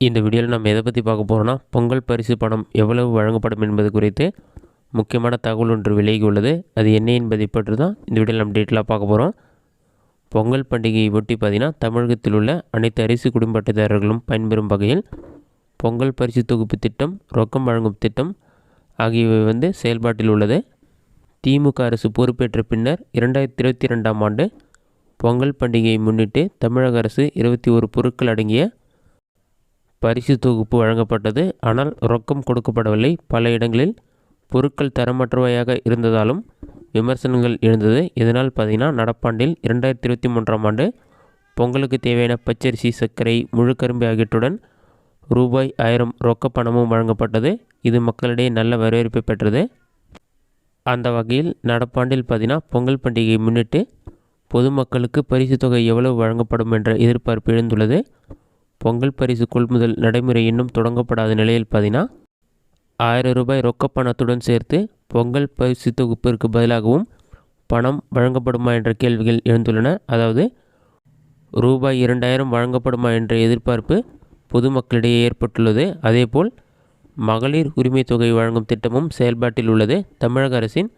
இந்த வீடியோவில் நம்ம எதை பற்றி பார்க்க போகிறோம்னா, பொங்கல் பரிசு பணம் எவ்வளவு வழங்கப்படும் என்பது குறித்து முக்கியமான தகவல் ஒன்று விலகி உள்ளது. அது என்ன என்பதை பற்றி தான் இந்த வீடியோவில் நம்ம டீட்டெயிலாக பார்க்க போகிறோம். பொங்கல் பண்டிகையை ஒட்டி பார்த்தீங்கன்னா, தமிழகத்தில் உள்ள அனைத்து அரிசி குடும்ப அட்டைதாரர்களும் பயன்பெறும் வகையில் பொங்கல் பரிசு தொகுப்பு திட்டம், ரொக்கம் வழங்கும் திட்டம் ஆகியவை செயல்பாட்டில் உள்ளது. திமுக அரசு பொறுப்பேற்ற பின்னர் 2022ஆம் ஆண்டு பொங்கல் பண்டிகையை முன்னிட்டு தமிழக அரசு 21 பொருட்கள் அடங்கிய பரிசு தொகுப்பு வழங்கப்பட்டது. ஆனால் ரொக்கம் கொடுக்கப்படவில்லை. பல இடங்களில் பொருட்கள் தரமற்றவையாக இருந்ததாலும் விமர்சனங்கள் எழுந்தது. இதனால் பார்த்தீங்கன்னா, நடப்பாண்டில் 2023ஆம் ஆண்டு பொங்கலுக்கு தேவையான பச்சரிசி, சர்க்கரை, முழு கரும்பு ஆகியவற்றுடன் ரூபாய் 1000 ரொக்க பணமும் வழங்கப்பட்டது. இது மக்களிடையே நல்ல வரவேற்பை பெற்றது. அந்த வகையில் நடப்பாண்டில் பார்த்தீங்கன்னா, பொங்கல் பண்டிகையை முன்னிட்டு பொதுமக்களுக்கு பரிசு தொகை எவ்வளவு வழங்கப்படும் என்ற எதிர்பார்ப்பு எழுந்துள்ளது. பொங்கல் பரிசு கொள்முதல் நடைமுறை இன்னும் தொடங்கப்படாத நிலையில் பார்த்தீங்கன்னா, 1000 ரூபாய் ரொக்க பணத்துடன் சேர்த்து பொங்கல் பரிசு தொகுப்பிற்கு பதிலாகவும் பணம் வழங்கப்படுமா என்ற கேள்விகள் எழுந்துள்ளன. அதாவது ரூபாய் 2000 வழங்கப்படுமா என்ற எதிர்பார்ப்பு பொதுமக்களிடையே ஏற்பட்டுள்ளது. அதேபோல் மகளிர் உரிமை தொகை வழங்கும் திட்டமும் செயல்பாட்டில் உள்ளது. தமிழக அரசின்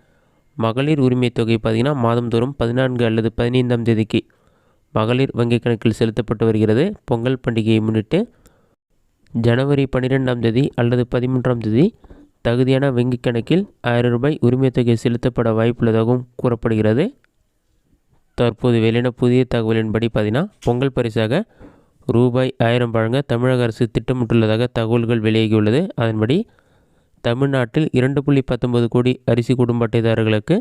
மகளிர் உரிமை தொகை பார்த்திங்கன்னா, மாதந்தோறும் 14 அல்லது 15ஆம் தேதிக்கு மகளிர் வங்கிக் கணக்கில் செலுத்தப்பட்டு வருகிறது. பொங்கல் பண்டிகையை முன்னிட்டு ஜனவரி 12ஆம் தேதி அல்லது 13ஆம் தேதி தகுதியான வங்கிக் கணக்கில் 1000 ரூபாய் உரிமை தொகை செலுத்தப்பட வாய்ப்புள்ளதாகவும் கூறப்படுகிறது. தற்போது வெளியான புதிய தகவலின்படி பார்த்தீங்கன்னா, பொங்கல் பரிசாக ரூபாய் 1000 வழங்க தமிழக அரசு திட்டமிட்டுள்ளதாக தகவல்கள் வெளியாகியுள்ளது. அதன்படி தமிழ்நாட்டில் 2.19 கோடி அரிசி குடும்ப அட்டைதாரர்களுக்கு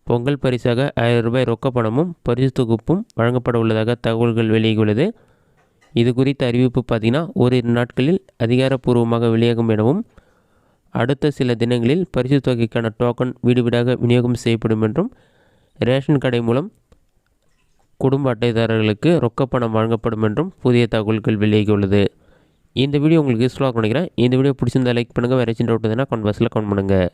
பொங்கல் பரிசாக 1000 ரூபாய் ரொக்க பணமும் பரிசு தொகுப்பும் வழங்கப்பட உள்ளதாக தகவல்கள் வெளியாகியுள்ளது. இது குறித்த அறிவிப்பு பார்த்தீங்கன்னா, ஓரிரு நாட்களில் அதிகாரப்பூர்வமாக வெளியாகும் எனவும், அடுத்த சில தினங்களில் பரிசு தொகைக்கான டோக்கன் வீடு வீடாக விநியோகம் செய்யப்படும் என்றும், ரேஷன் கடை மூலம் குடும்ப அட்டைதாரர்களுக்கு ரொக்க பணம் வழங்கப்படும் என்றும் புதிய தகவல்கள் வெளியாகியுள்ளது. இந்த வீடியோ உங்களுக்கு யூஸ்ஃபுல்லாக நினைக்கிறேன். இந்த வீடியோ பிடிச்சிருந்தால் லைக் பண்ணுங்கள். வேறு ஏதாச்சும் டவுட் இருந்தால் கமெண்ட் பாக்ஸில் கமெண்ட் பண்ணுங்கள்.